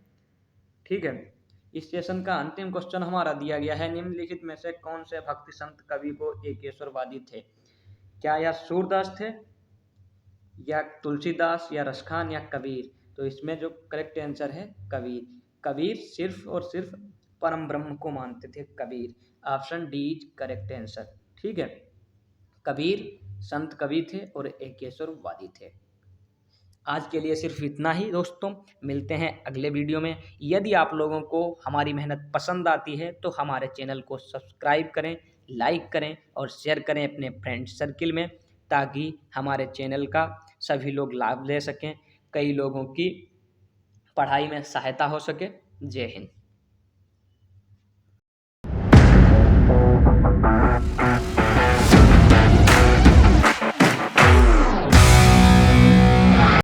ठीक है, इस सेशन का अंतिम क्वेश्चन हमारा दिया गया है, निम्नलिखित में से कौन से भक्ति संत कवि को एकेश्वरवादी थे? क्या यह सूरदास थे, या तुलसीदास, या रसखान, या कबीर? तो इसमें जो करेक्ट आंसर है कबीर। कबीर सिर्फ और सिर्फ परम ब्रह्म को मानते थे, Kabir. Option D is correct answer. ठीक है, कबीर संत कवि थे और एकेश्वरवादी थे। आज के लिए सिर्फ इतना ही दोस्तों, मिलते हैं अगले वीडियो में। यदि आप लोगों को हमारी मेहनत पसंद आती है तो हमारे चैनल को सब्सक्राइब करें, लाइक करें और शेयर करें अपने फ्रेंड सर्किल में, ताकि हमारे चैनल का सभी लोग लाभ ले सकें, कई लोगों की पढ़ाई में सहायता हो सके। जय हिंद।